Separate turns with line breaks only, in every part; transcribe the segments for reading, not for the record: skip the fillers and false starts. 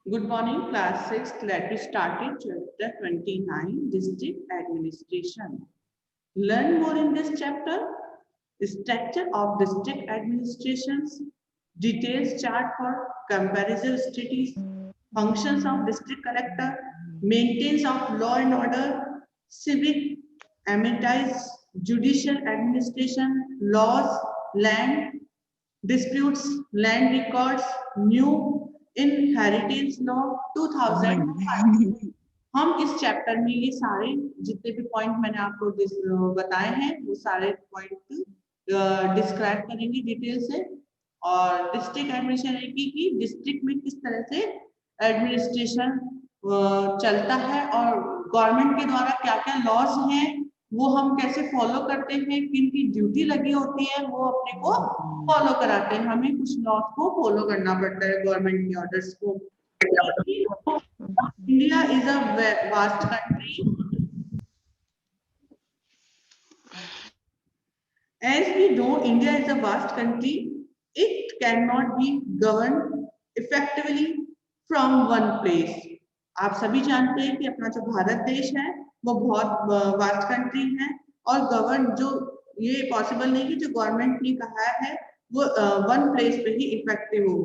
Good morning, class 6. Let us start it. Chapter 29, District Administration. Learn more in this chapter. Structure of district administrations, details chart for comparison studies, functions of district collector, maintenance of law and order, civic amenities, judicial administration, laws, land disputes, land records, new inheritance law 2005। हम इस chapter में ये सारे जितने भी point मैंने आपको बताए हैं वो सारे पॉइंट डिस्क्राइब करेंगे डिटेल से। और डिस्ट्रिक्ट एडमिनिस्ट्रेशन की डिस्ट्रिक्ट में किस तरह से एडमिनिस्ट्रेशन चलता है और गवर्नमेंट के द्वारा क्या क्या लॉज हैं वो हम कैसे फॉलो करते हैं, किन की ड्यूटी लगी होती है वो अपने को फॉलो कराते हैं। हमें कुछ लॉज को फॉलो करना पड़ता है गवर्नमेंट के ऑर्डर्स को। India is a vast country. As we know, India is a vast country. It cannot be governed effectively from one place. आप सभी जानते हैं कि अपना जो भारत देश है वो बहुत वास्ट कंट्री है और गवर्न जो ये पॉसिबल नहीं कि जो गवर्नमेंट ने कहा है वो वन प्लेस पे ही इफेक्टिव हो।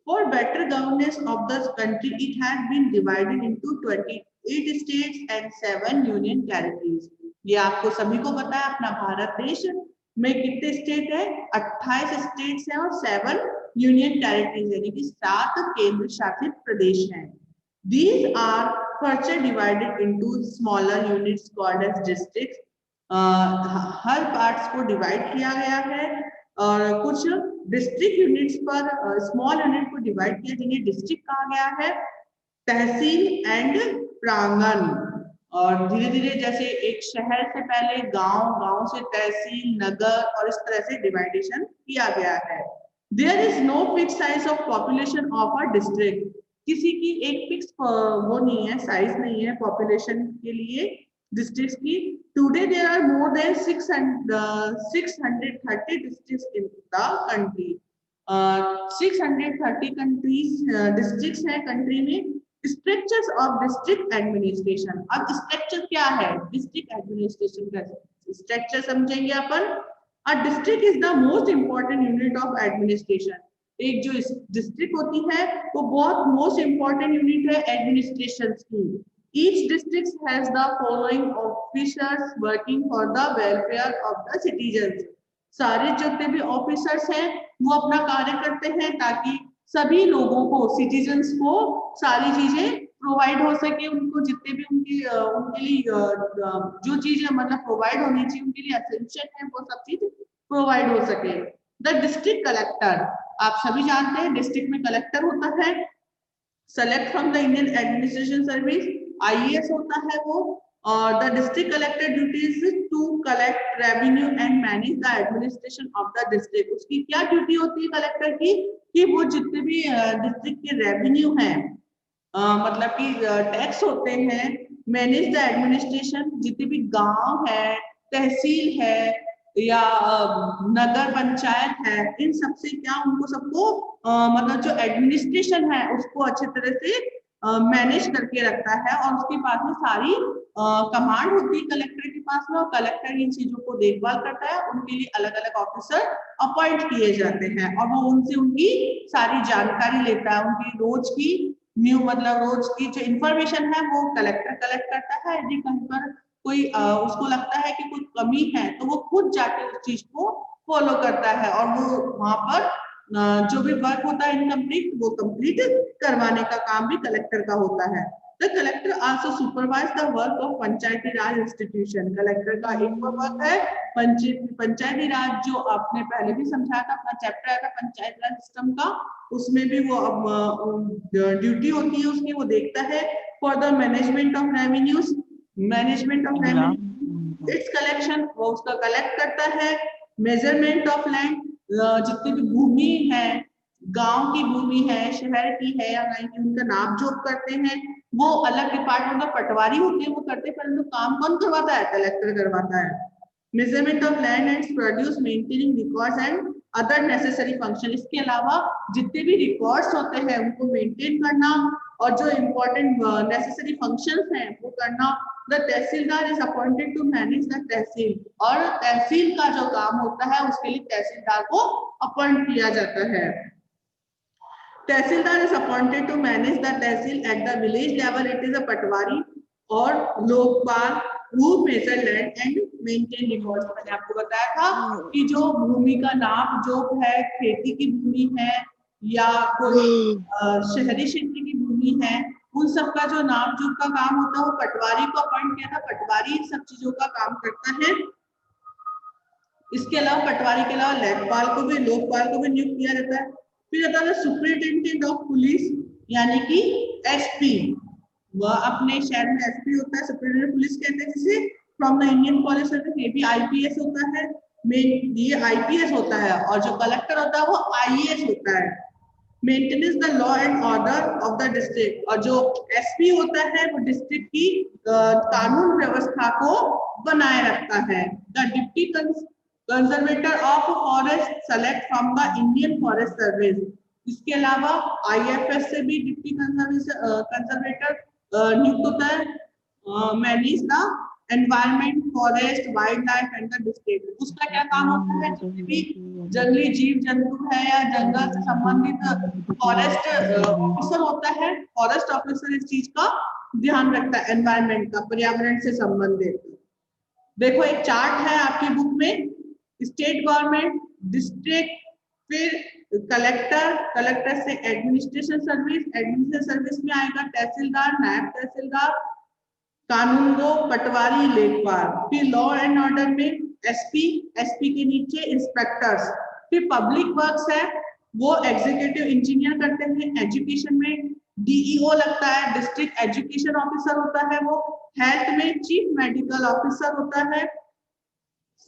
For better governance of the country it has been divided into 28 states and 7 union territories. ये आपको सभी को पता है अपना भारत देश में कितने स्टेट है, 28 स्टेट्स हैं और 7 यूनियन टेरिटरीज यानी कि 7 केंद्र शासित प्रदेश हैं। These are further divided into smaller units called as districts. Her parts को डिवाइड किया गया है और कुछ डिस्ट्रिक्ट यूनिट्स पर स्मॉल यूनिट को डिवाइड किया जिन्हें डिस्ट्रिक्ट कहा गया है, तहसील एंड प्रांगण। और धीरे धीरे जैसे एक शहर से पहले गांव, गांव से तहसील, नगर और इस तरह से डिवाइडेशन किया गया है। There is no fix size of population of a district. किसी की एक फिक्स वो नहीं है, साइज नहीं है पॉपुलेशन के लिए डिस्ट्रिक्ट्स की। Today there are more than 630 districts in the country. 630 countries districts है कंट्री में। Structures of district administration. अब स्ट्रक्चर क्या है डिस्ट्रिक्ट एडमिनिस्ट्रेशन का? स्ट्रक्चर समझेंगे अपन। A district is the most important unit of administration. एक जो डिस्ट्रिक्ट होती है वो बहुत मोस्ट इंपॉर्टेंट यूनिट है एडमिनिस्ट्रेशन की। Each district has the following officers working for the welfare of the citizens. सारे जितने भी ऑफिसर्स हैं वो अपना कार्य करते हैं ताकि सभी लोगों को, सिटीजन्स को सारी चीजें प्रोवाइड हो सके, उनको जितने भी उनके लिए जो चीजें मतलब प्रोवाइड होनी चाहिए उनके लिए एसेंशियल है वो सब चीज प्रोवाइड हो सके। द डिस्ट्रिक्ट कलेक्टर, आप सभी जानते हैं डिस्ट्रिक्ट में कलेक्टर होता है, select from the Indian administration service, IAS होता है वो। और the district collector duties to collect revenue and manage the administration of the district. उसकी क्या ड्यूटी होती है कलेक्टर की कि वो जितने भी डिस्ट्रिक्ट के रेवेन्यू हैं, मतलब कि टैक्स होते हैं, मैनेज द एडमिनिस्ट्रेशन, जितने भी गांव है, तहसील है या नगर पंचायत है, इन सबसे क्या उनको सबको मतलब जो एडमिनिस्ट्रेशन है उसको अच्छे तरह से मैनेज करके रखता है और उसके पास में सारी कमांड होती है कलेक्टर के पास में और कलेक्टर इन चीजों को देखभाल करता है। उनके लिए अलग अलग ऑफिसर अपॉइंट किए जाते हैं और वो उनसे उनकी सारी जानकारी लेता है। उनकी रोज की मतलब रोज की जो इंफॉर्मेशन है वो कलेक्टर कलेक्ट करता है। यदि कहीं पर कोई उसको लगता है कि कोई कमी है तो वो खुद जाके उस चीज को फॉलो करता है और वो वहां पर जो भी वर्क होता है इनकम्प्लीट वो कंप्लीट करवाने का काम भी कलेक्टर का होता है। The collector also supervise the work of Panchayati Raj institution. Collector का एक वर्क है पंचायती राज, जो आपने पहले भी समझाया था, अपना चैप्टर आया था पंचायत राज सिस्टम का, उसमें भी वो ड्यूटी होती है उसकी, वो देखता है for the management of revenues, management of revenue, it's collection, वो उसका कलेक्ट करता है। मेजरमेंट ऑफ लैंड, जितनी भी भूमि है, गांव की भूमि है, शहर की है या कहीं की, उनका नाप जोख करते हैं। वो अलग डिपार्टमेंट का पटवारी होते हैं वो करते हैं, परंतु काम कौन करवाता है? कलेक्टर करवाता है। Measurement of land and produce maintaining records and other necessary function, इसके अलावा जितने भी रिकॉर्ड्स होते हैं उनको मेंटेन करना और जो इम्पोर्टेंट नेसेसरी फंक्शंस हैं वो करना। The tahsildar is appointed to manage the tahsil, और तहसील का जो काम होता है उसके लिए तहसीलदार को अपॉइंट किया जाता है। तहसीलदार is appointed to manage the tehsil at the village level. It is a patwari और Lokpal who measure land and maintain records। मैंने आपको बताया था कि जो भूमि का नाप जोख है, खेती की भूमि है या कोई शहरी क्षेत्र की भूमि है, उन सब का जो नाप जोख का काम होता है वो पटवारी को अपॉइंट किया था। पटवारी सब चीजों का काम करता है। इसके अलावा पटवारी के अलावा लेखपाल को भी, लोकपाल को भी नियुक्त किया जाता है। फिर आता है सुपरिटेंडेंट ऑफ पुलिस, यानी कि एसपी, वह अपने शहर में एसपी होता है, सुपरिटेंडेंट पुलिस कहते हैं जिसे, from the Indian police service. ये भी आईपीएस होता है, ये आईपीएस होता है, और जो कलेक्टर होता है वो आईएएस होता है। Maintenance the law and order of the district, और जो एसपी होता है वो डिस्ट्रिक्ट की कानून व्यवस्था को बनाए रखता है। The deputy conservator of forest select from the Indian forest service. इसके अलावा आईएफएस से भी डिप्टी कंजर्वेटर नियुक्त होता है। Manage the environment, forest, wild life and the district. उसका क्या काम होता है? जितने भी जंगली जीव जंतु है या जंगल से संबंधित फॉरेस्ट ऑफिसर होता है, फॉरेस्ट ऑफिसर इस चीज का ध्यान रखता है, एनवायरमेंट का, पर्यावरण से संबंधित। देखो एक चार्ट है आपकी बुक में, स्टेट गवर्नमेंट, डिस्ट्रिक्ट, फिर कलेक्टर, कलेक्टर से एडमिनिस्ट्रेशन सर्विस, एडमिनिस्ट्रेशन सर्विस में आएगा तहसीलदार, नायब तहसीलदार, कानून गो, पटवारी, लेखपाल। फिर लॉ एंड ऑर्डर में एसपी, एसपी के नीचे इंस्पेक्टर्स। फिर पब्लिक वर्क्स है, वो एग्जीक्यूटिव इंजीनियर करते हैं। एजुकेशन में डीईओ लगता है, डिस्ट्रिक्ट एजुकेशन ऑफिसर होता है वो। हेल्थ में चीफ मेडिकल ऑफिसर होता है,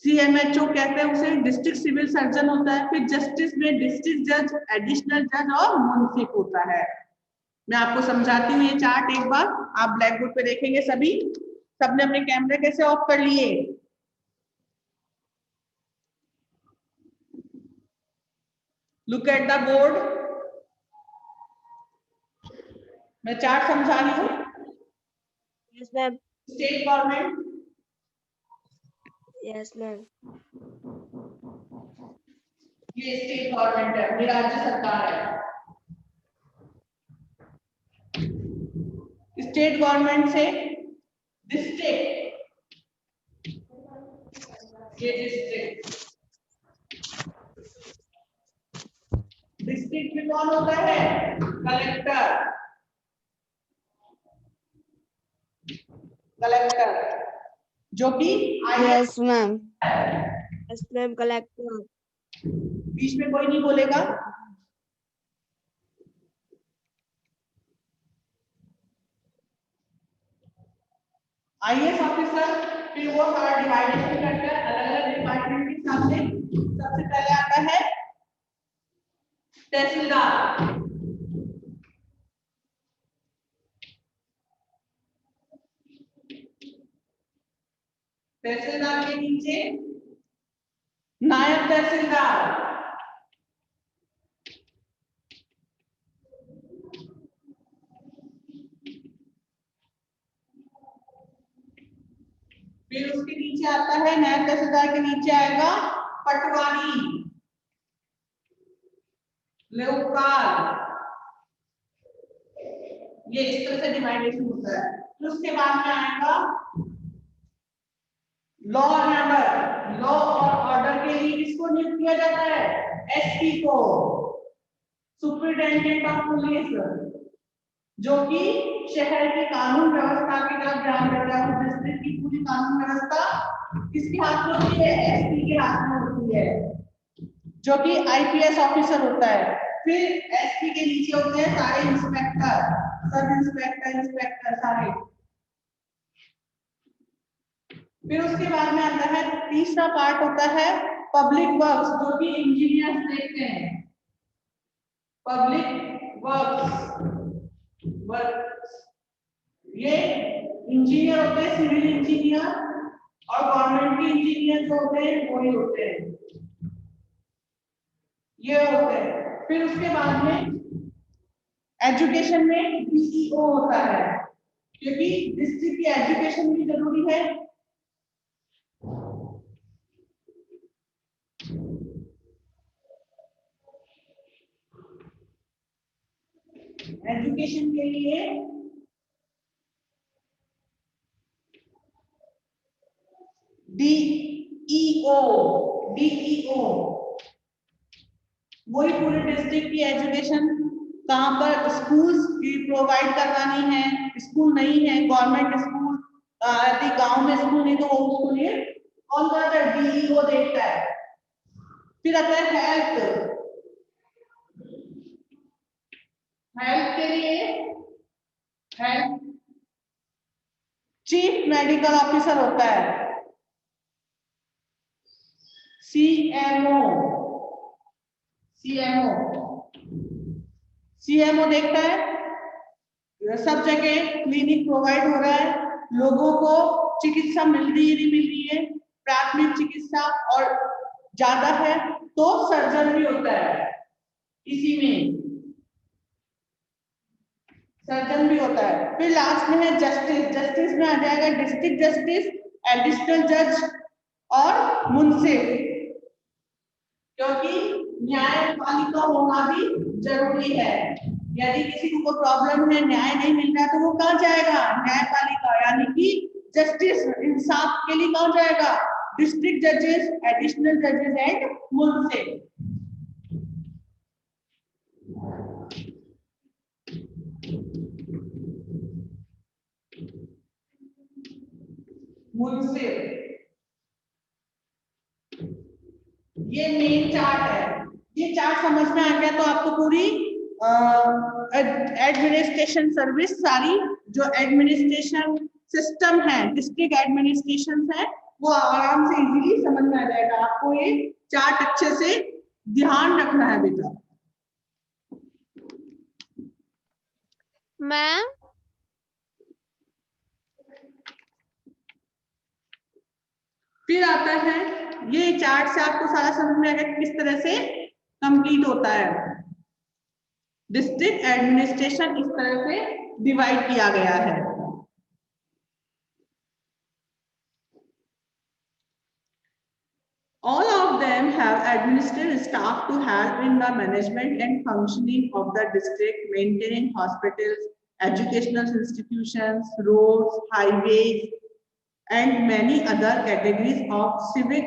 सीएमएचओ कहते हैं उसे, डिस्ट्रिक्ट सिविल सर्जन होता है। फिर जस्टिस में डिस्ट्रिक्ट जज, एडिशनल जज और मुंसिफ होता है। मैं आपको समझाती हूँ ये चार्ट एक बार, आप ब्लैक बोर्ड पे देखेंगे। सभी सबने अपने कैमरे कैसे ऑफ कर लिए? Look at the board. मैं चार्ट समझा रही हूँ।
Yes ma'am.
State government,
yes ma'am.
ये स्टेट गवर्नमेंट है, ये राज्य सरकार है। स्टेट गवर्नमेंट से डिस्ट्रिक्ट, ये डिस्ट्रिक्ट, डिस्ट्रिक्ट में कौन होता है? कलेक्टर, कलेक्टर जो कि
yes ma'am. Yes ma'am, collector.
बीच में कोई नहीं बोलेगा। आईएएस ऑफिसर, फिर वो सारा डिवाइडेशन करके अलग अलग डिपार्टमेंट के हिसाब से। सबसे पहले आता है तहसीलदार, तहसीलदार के नीचे नायब तहसीलदार, फिर उसके नीचे आता है, नायब तहसीलदार के नीचे आएगा पटवारी, लेखपाल। ये इस तरह से डिवाइडेशन होता है। फिर उसके बाद में आएगा लॉ एंड ऑर्डर। लॉ और ऑर्डर के लिए किसको नियुक्त किया जाता है? एसपी को, सुपरिटेंडेंट ऑफ पुलिस, जो कि शहर की कानून व्यवस्था की तरफ ध्यान देता है। उस डिस्ट्रिक्ट की पूरी कानून व्यवस्था किसके हाथ में होती है? एसपी के हाथ में होती है, जो कि आईपीएस ऑफिसर होता है। फिर एसपी के नीचे होते हैं सारे इंस्पेक्टर, सब इंस्पेक्टर, इंस्पेक्टर सारे। फिर उसके बाद में आता है तीसरा पार्ट होता है पब्लिक वर्क्स, जो कि इंजीनियर्स देखते हैं। पब्लिक वर्क्स ये इंजीनियर होते हैं, सिविल इंजीनियर, और गवर्नमेंट के इंजीनियर जो होते हैं वही होते हैं। ये होते हैं। फिर उसके बाद में एजुकेशन में डीईओ होता है, क्योंकि डिस्ट्रिक्ट की एजुकेशन भी जरूरी है। एजुकेशन के लिए डीईओ, डीईओ वही पूरे डिस्ट्रिक्ट की एजुकेशन, कहाँ पर स्कूल्स की प्रोवाइड करवानी है, स्कूल नहीं है गवर्नमेंट स्कूल, यदि गांव में स्कूल नहीं तो वो उसको लिए कौन करता है, डीईओ देखता है। फिर आता है हेल्थ, हेल्थ के लिए हेल्थ चीफ मेडिकल ऑफिसर होता है, सीएमओ, सीएमओ, सीएमओ देखता है सब जगह क्लिनिक प्रोवाइड हो रहा है, लोगों को चिकित्सा मिल रही है नहीं मिल रही है, प्राथमिक चिकित्सा और ज्यादा है तो सर्जन भी होता है, इसी में सर्जन भी होता है। फिर लास्ट में है जस्टिस, जस्टिस में आ जाएगा डिस्ट्रिक्ट जस्टिस, एडिशनल जज और मुंसिफ, क्योंकि न्यायपालिका होना भी जरूरी है। यदि किसी को कोई प्रॉब्लम है, न्याय नहीं मिल रहा, तो वो कहाँ जाएगा, न्यायपालिका, यानी कि जस्टिस, इंसाफ के लिए कहाँ जाएगा, डिस्ट्रिक्ट जजेस, एडिशनल जजेस एंड मुंसिफ। मुंसिफ, ये मेन चार्ट है। ये चार्ट समझ में आ गया तो आपको पूरी एडमिनिस्ट्रेशन सर्विस, सारी जो एडमिनिस्ट्रेशन सिस्टम है, डिस्ट्रिक्ट एडमिनिस्ट्रेशन है, वो आराम से इजीली समझ में आ जाएगा। आपको ये चार्ट अच्छे से ध्यान रखना है बेटा।
मैम
फिर आता है ये चार्ट से आपको सारा समझ में आएगा किस तरह से कंप्लीट होता है। डिस्ट्रिक्ट एडमिनिस्ट्रेशन इस तरह से डिवाइड किया गया है। All of them have administrative staff to help in the management and functioning of the district, maintaining hospitals, educational institutions, roads, highways, and many other categories of civic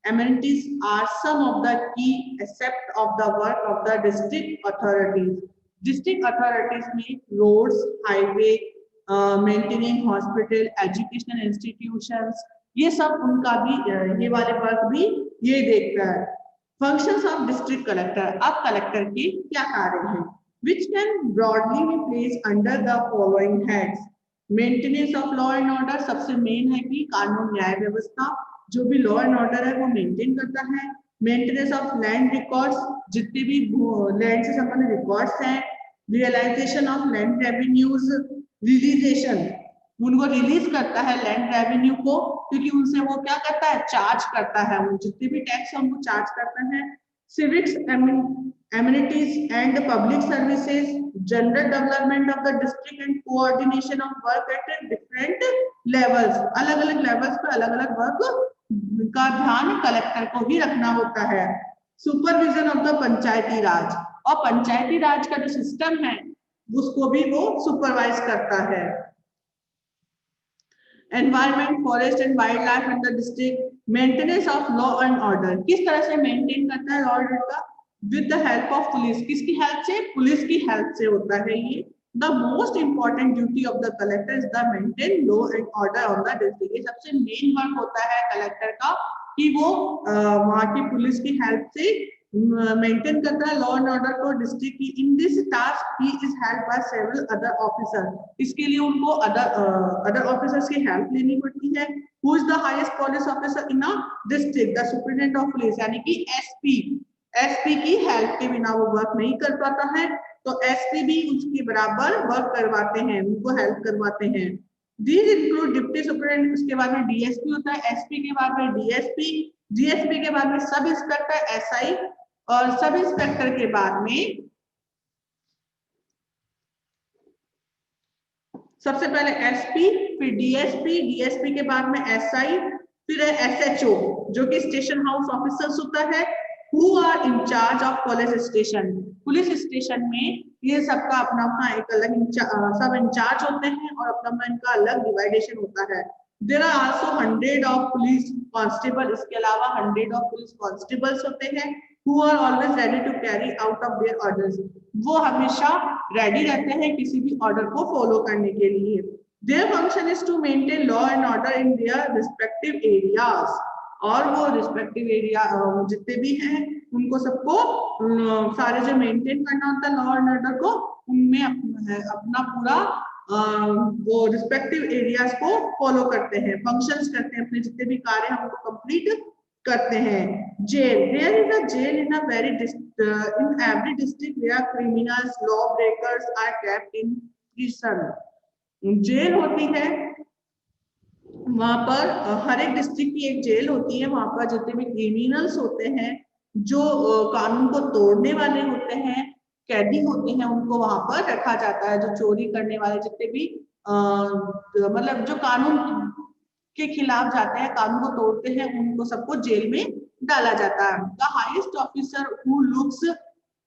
amenities are some of the key aspects of the work of the district authorities. District authorities mean roads, highway, maintaining hospital, educational institutions, ये सब उनका भी ये वाले work भी ये देखता है। फंक्शंस ऑफ डिस्ट्रिक्ट कलेक्टर, अब कलेक्टर के क्या कार्य हैं, which can broadly be placed under the following heads. Maintenance of law and order, सबसे मेन है कि कानून न्याय व्यवस्था, जो भी लॉ एंड ऑर्डर है वो मेंटेन करता है। मेंटेनेंस ऑफ लैंड रिकॉर्ड्स, जितने भी लैंड से संबंधित रिकॉर्ड्स हैं। Realisation of land revenues, realisation, उनको रिलीज करता है लैंड रेवेन्यू को, क्योंकि उनसे वो क्या करता है, चार्ज करता है, वो जितने भी टैक्स है उनको चार्ज करता है। Civics amenities and public services, general development of the district and coordination of work at different levels, अलग अलग लेवल्स पर अलग अलग वर्क का ध्यान कलेक्टर को ही रखना होता है। सुपरविजन ऑफ द पंचायती राज, और पंचायती राज का जो सिस्टम है उसको भी वो सुपरवाइज करता है। Environment, forest and wild life in the district, maintenance of law and order, किस तरह से मेंटेन करता है लॉ एंड ऑर्डर का, with the help of police, किसकी हेल्प से, पुलिस की हेल्प से होता है ये। The most important duty of the collector is the maintain law and order on the district, ये सबसे मेन वर्क होता है कलेक्टर का कि वो वहां की पुलिस की हेल्प से मेंटेन करता है लॉ एंड ऑर्डर को डिस्ट्रिक्ट की। In this task he is help by several other officer, इसके लिए उनको अदर ऑफिसर्स की हेल्प लेनी पड़ती है। Who is the highest police officer in a district, the superintendent of police, यानी कि एसपी। एसपी की हेल्प के बिना वो वर्क नहीं कर पाता है, तो एसपी भी उसके बराबर वर्क करवाते हैं, उनको हेल्प करवाते हैं। These include डिप्टी सुपरिटेंडेंट, उसके बाद में डीएसपी होता है, एसपी के बाद में डीएसपी, डीएसपी के बाद में सब इंस्पेक्टर, एसआई, और सब इंस्पेक्टर के बाद में सबसे पहले एसपी, फिर डीएसपी, डीएसपी के बाद में एसआई, फिर एसएचओ जो कि स्टेशन हाउस ऑफिसर्स होता है, who are in charge of police station. Police station में ये सबका अपना अपना एक अलग सब इंचार्ज होते हैं और अपना अपना इनका अलग डिवाइडेशन होता है। There are also 100 of police constable, इसके अलावा 100 ऑफ पुलिस कांस्टेबल्स होते हैं, who are always ready to carry out of their orders। वो हमेशा रेडी रहते हैं किसी भी ऑर्डर को फॉलो करने के लिए। Their function is to maintain law and order in their respective areas। और वो रिस्पेक्टिव एरिया जितने भी हैं उनको सबको सारे जो मेंटेन करना होता है लॉ एंड ऑर्डर को, उनमें अपना पूरा वो रिस्पेक्टिव एरियाज को फॉलो करते हैं, फंक्शंस करते हैं, अपने जितने भी कार्य हम उनको कंप्लीट करते हैं। Jail, there is a jail in a very in every district where criminals, law breakers are kept in prison. Jail होती है वहां पर, हर एक डिस्ट्रिक्ट की एक जेल होती है, वहां पर जितने भी क्रिमिनल्स होते हैं, जो कानून को तोड़ने वाले होते हैं, कैदी होते हैं, उनको वहां पर रखा जाता है। जो चोरी करने वाले जितने भी मतलब जो कानून के खिलाफ जाते हैं, कानून को तोड़ते हैं, उनको सबको जेल में डाला जाता है। The highest officer who looks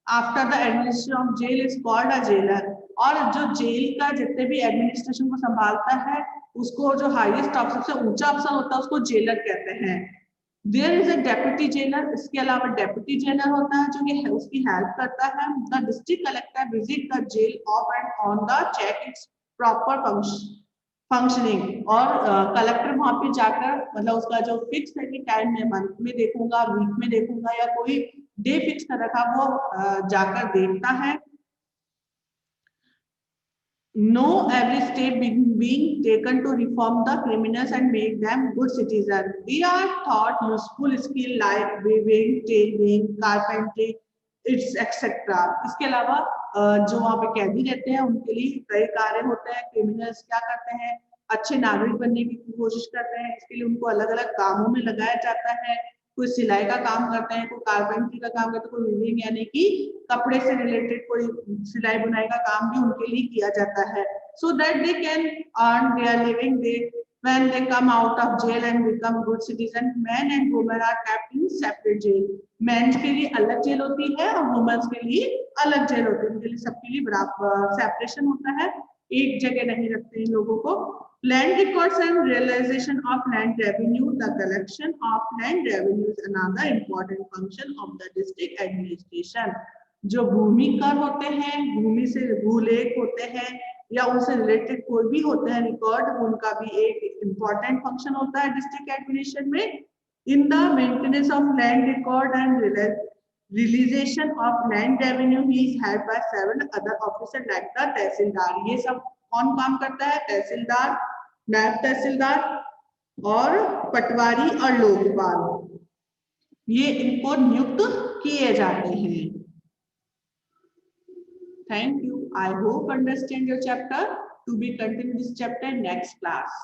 after the administration of jail is called a jailer. और जो जेल का जितने भी एडमिनिस्ट्रेशन को संभालता है, उसको जो हाईएस्ट ऑफिसर से ऊंचा अफसर होता है उसको जेलर कहते हैं। There is a deputy jailer, इसके अलावा डेप्यूटी जेलर होता है जो कि उसकी हेल्प करता है। The district collector visit the jail of and on the check its proper functioning. और कलेक्टर वहां पे जाकर मतलब उसका जो फिक्स है कि टाइम में मंथ में देखूंगा, वीक में देखूंगा, या कोई डे फिक्स कर रखा वो जाकर देखता है। No, every step being taken to reform the criminals and make them good citizens. They are taught useful skill like weaving, tailoring, carpentry, it's etc. इसके अलावा जो वहाँ पे कैदी रहते हैं उनके लिए कई कार्य होते हैं। क्रिमिनल्स क्या करते हैं, अच्छे नागरिक बनने की कोशिश करते हैं, इसके लिए उनको अलग अलग कामों में लगाया जाता है। कोई सिलाई का काम करते हैं, कोई कारपेंटरी का काम करते हैं, कोई वीविंग यानी कि कपड़े से रिलेटेड कोई सिलाई बुनाई का काम भी उनके लिए किया जाता है। So that they can earn their living day when they come out of jail and become good citizen। men and women are kept in separate jail। men के लिए अलग जेल होती है और women के लिए अलग जेल होती है। उनके लिए सबके लिए बराबर सेपरेशन होता है, एक जगह नहीं रखते इन लोगों को। Land records and realization of land revenue, the collection of land revenue is another important function of the district administration। जो भूमि कर होते हैं, भूमि से भूलेख होते हैं या उनसे रिलेटेड कोई भी होते हैं रिकॉर्ड, उनका भी एक इम्पोर्टेंट फंक्शन होता है डिस्ट्रिक्ट एडमिनिस्ट्रेशन में। In the maintenance of land record and realisation of land revenue he is helped by 7 other officer like the tahsildar. ये सब कौन काम करता है, तहसीलदार, नायब तहसीलदार और पटवारी और लोकपाल, ये इनको नियुक्त किए जाते हैं। Thank you. I hope understand your chapter. To be continued this chapter next class.